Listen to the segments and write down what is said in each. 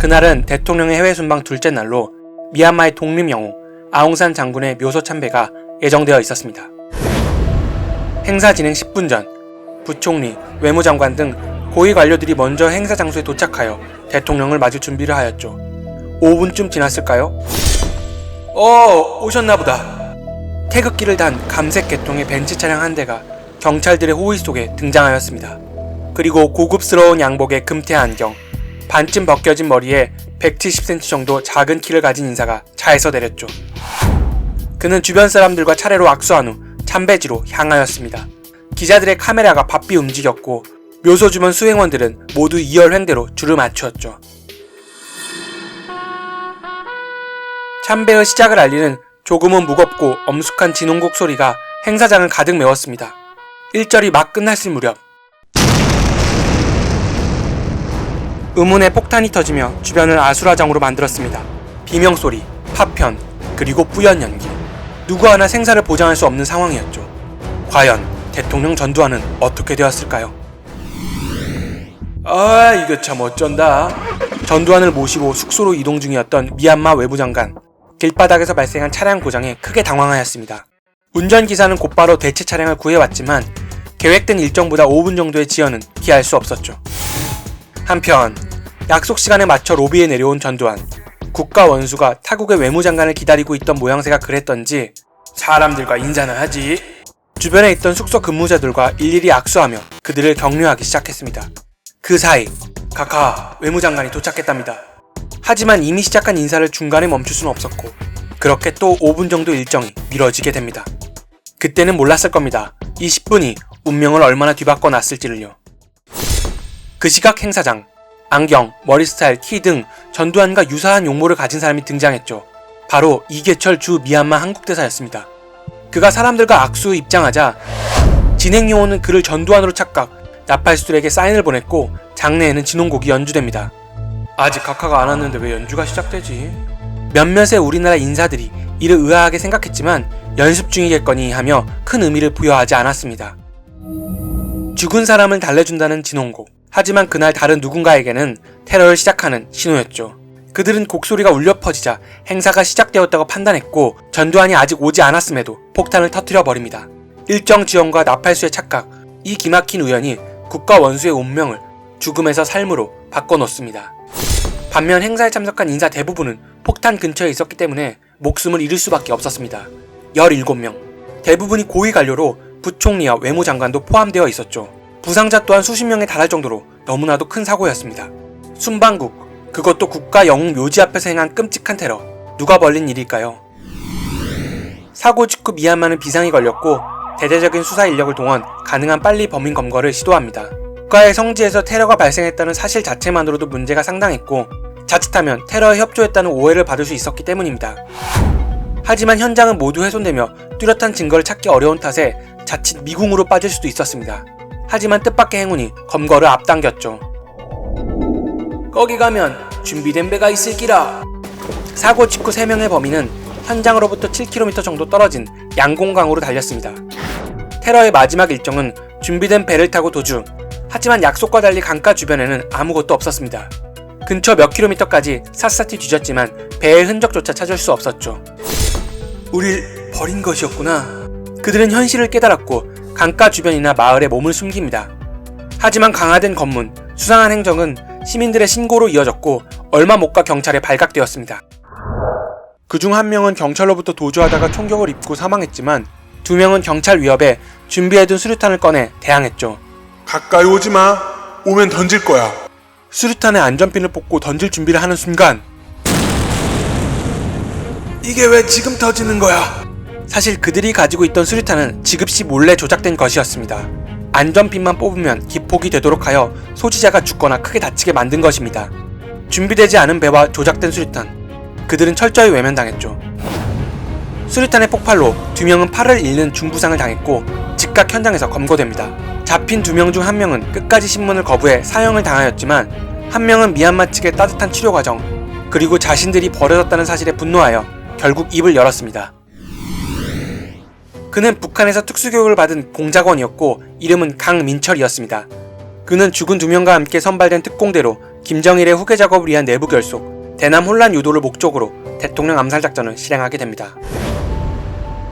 그날은 대통령의 해외 순방 둘째 날로 미얀마의 독립영웅 아웅산 장군의 묘소 참배가 예정되어 있었습니다. 행사 진행 10분 전 부총리, 외무장관 등 고위 관료들이 먼저 행사 장소에 도착하여 대통령을 맞을 준비를 하였죠. 5분쯤 지났을까요? 오셨나보다. 태극기를 단 감색 계통의 벤츠 차량 한 대가 경찰들의 호의 속에 등장하였습니다. 그리고 고급스러운 양복에 금태 안경, 반쯤 벗겨진 머리에 170cm 정도 작은 키를 가진 인사가 차에서 내렸죠. 그는 주변 사람들과 차례로 악수한 후 참배지로 향하였습니다. 기자들의 카메라가 바삐 움직였고 묘소 주변 수행원들은 모두 2열 횡대로 줄을 맞추었죠. 참배의 시작을 알리는 조금은 무겁고 엄숙한 진홍곡 소리가 행사장을 가득 메웠습니다. 1절이 막 끝났을 무렵 의문의 폭탄이 터지며 주변을 아수라장으로 만들었습니다. 비명소리, 파편, 그리고 뿌연 연기. 누구 하나 생사를 보장할 수 없는 상황이었죠. 과연 대통령 전두환은 어떻게 되었을까요? 이거 참 어쩐다. 전두환을 모시고 숙소로 이동 중이었던 미얀마 외무장관. 길바닥에서 발생한 차량 고장에 크게 당황하였습니다. 운전기사는 곧바로 대체 차량을 구해왔지만 계획된 일정보다 5분 정도의 지연은 피할 수 없었죠. 한편 약속 시간에 맞춰 로비에 내려온 전두환. 국가 원수가 타국의 외무장관을 기다리고 있던 모양새가 그랬던지 사람들과 인사는 하지. 주변에 있던 숙소 근무자들과 일일이 악수하며 그들을 격려하기 시작했습니다. 그 사이 카카 외무장관이 도착했답니다. 하지만 이미 시작한 인사를 중간에 멈출 수는 없었고 그렇게 또 5분 정도 일정이 미뤄지게 됩니다. 그때는 몰랐을 겁니다. 이 10분이 운명을 얼마나 뒤바꿔 놨을지를요. 그 시각 행사장, 안경, 머리 스타일, 키 등 전두환과 유사한 용모를 가진 사람이 등장했죠. 바로 이계철 주 미얀마 한국대사였습니다. 그가 사람들과 악수 후 입장하자 진행요원은 그를 전두환으로 착각, 나팔수들에게 사인을 보냈고 장례에는 진홍곡이 연주됩니다. 아직 각하가 안 왔는데 왜 연주가 시작되지? 몇몇의 우리나라 인사들이 이를 의아하게 생각했지만 연습 중이겠거니 하며 큰 의미를 부여하지 않았습니다. 죽은 사람을 달래준다는 진홍곡. 하지만 그날 다른 누군가에게는 테러를 시작하는 신호였죠. 그들은 곡소리가 울려 퍼지자 행사가 시작되었다고 판단했고 전두환이 아직 오지 않았음에도 폭탄을 터뜨려버립니다. 일정 지연과 나팔수의 착각, 이 기막힌 우연이 국가 원수의 운명을 죽음에서 삶으로 바꿔놓습니다. 반면 행사에 참석한 인사 대부분은 폭탄 근처에 있었기 때문에 목숨을 잃을 수밖에 없었습니다. 17명. 대부분이 고위 관료로 부총리와 외무장관도 포함되어 있었죠. 부상자 또한 수십 명에 달할 정도로 너무나도 큰 사고였습니다. 순방국, 그것도 국가 영웅 묘지 앞에서 행한 끔찍한 테러. 누가 벌린 일일까요? 사고 직후 미얀마는 비상이 걸렸고 대대적인 수사 인력을 동원 가능한 빨리 범인 검거를 시도합니다. 국가의 성지에서 테러가 발생했다는 사실 자체만으로도 문제가 상당했고 자칫하면 테러에 협조했다는 오해를 받을 수 있었기 때문입니다. 하지만 현장은 모두 훼손되며 뚜렷한 증거를 찾기 어려운 탓에 자칫 미궁으로 빠질 수도 있었습니다. 하지만 뜻밖의 행운이 검거를 앞당겼죠. 거기 가면 준비된 배가 있을 기라. 사고 직후 3명의 범인은 현장으로부터 7km 정도 떨어진 양공강으로 달렸습니다. 테러의 마지막 일정은 준비된 배를 타고 도주. 하지만 약속과 달리 강가 주변에는 아무것도 없었습니다. 근처 몇 킬로미터까지 샅샅이 뒤졌지만 배의 흔적조차 찾을 수 없었죠. 우릴 버린 것이었구나. 그들은 현실을 깨달았고 강가 주변이나 마을에 몸을 숨깁니다. 하지만 강화된 검문, 수상한 행정은 시민들의 신고로 이어졌고 얼마 못 가 경찰에 발각되었습니다. 그중 한 명은 경찰로부터 도주하다가 총격을 입고 사망했지만 2명은 경찰 위협에 준비해둔 수류탄을 꺼내 대항했죠. 가까이 오지마. 오면 던질 거야. 수류탄에 안전핀을 뽑고 던질 준비를 하는 순간 이게 왜 지금 터지는 거야? 사실 그들이 가지고 있던 수류탄은 지급시 몰래 조작된 것이었습니다. 안전핀만 뽑으면 기폭이 되도록 하여 소지자가 죽거나 크게 다치게 만든 것입니다. 준비되지 않은 배와 조작된 수류탄. 그들은 철저히 외면당했죠. 수류탄의 폭발로 2명은 팔을 잃는 중부상을 당했고 즉각 현장에서 검거됩니다. 잡힌 2명 중 1명은 끝까지 신문을 거부해 사형을 당하였지만 1명은 미얀마 측의 따뜻한 치료 과정 그리고 자신들이 버려졌다는 사실에 분노하여 결국 입을 열었습니다. 그는 북한에서 특수교육을 받은 공작원이었고 이름은 강민철이었습니다. 그는 죽은 2명과 함께 선발된 특공대로 김정일의 후계 작업을 위한 내부 결속, 대남 혼란 유도를 목적으로 대통령 암살 작전을 실행하게 됩니다.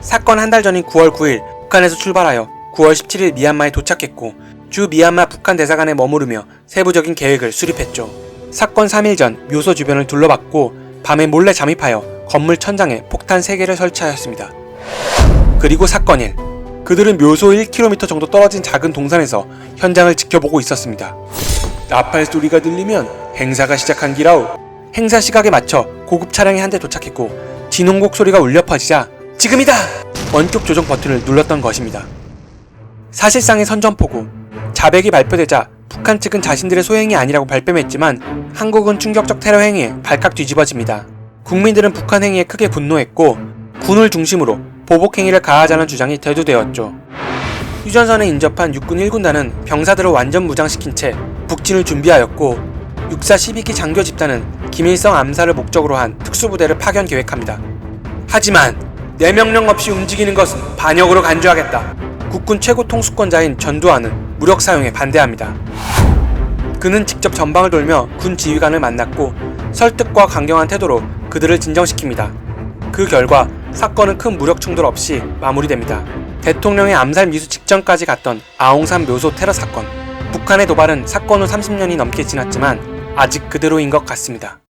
사건 한 달 전인 9월 9일 북한에서 출발하여 9월 17일 미얀마에 도착했고 주 미얀마 북한 대사관에 머무르며 세부적인 계획을 수립했죠. 사건 3일 전 묘소 주변을 둘러봤고 밤에 몰래 잠입하여 건물 천장에 폭탄 3개를 설치하였습니다. 그리고 사건 1. 그들은 묘소 1km 정도 떨어진 작은 동산에서 현장을 지켜보고 있었습니다. 나팔 소리가 들리면 행사가 시작한 기라우. 행사 시각에 맞춰 고급 차량이 한 대 도착했고 진홍곡 소리가 울려 퍼지자 지금이다! 원격 조정 버튼을 눌렀던 것입니다. 사실상의 선전포고, 자백이 발표되자 북한 측은 자신들의 소행이 아니라고 발뺌했지만 한국은 충격적 테러 행위에 발칵 뒤집어집니다. 국민들은 북한 행위에 크게 분노했고 군을 중심으로 보복 행위를 가하자는 주장이 대두되었죠. 휴전선에 인접한 육군 1군단은 병사들을 완전 무장시킨 채 북진을 준비하였고 육사 12기 장교 집단은 김일성 암살을 목적으로 한 특수부대를 파견 계획합니다. 하지만 내 명령 없이 움직이는 것은 반역으로 간주하겠다. 국군 최고 통수권자인 전두환은 무력 사용에 반대합니다. 그는 직접 전방을 돌며 군 지휘관을 만났고 설득과 강경한 태도로 그들을 진정시킵니다. 그 결과 사건은 큰 무력 충돌 없이 마무리됩니다. 대통령의 암살 미수 직전까지 갔던 아웅산 묘소 테러 사건. 북한의 도발은 사건 후 30년이 넘게 지났지만 아직 그대로인 것 같습니다.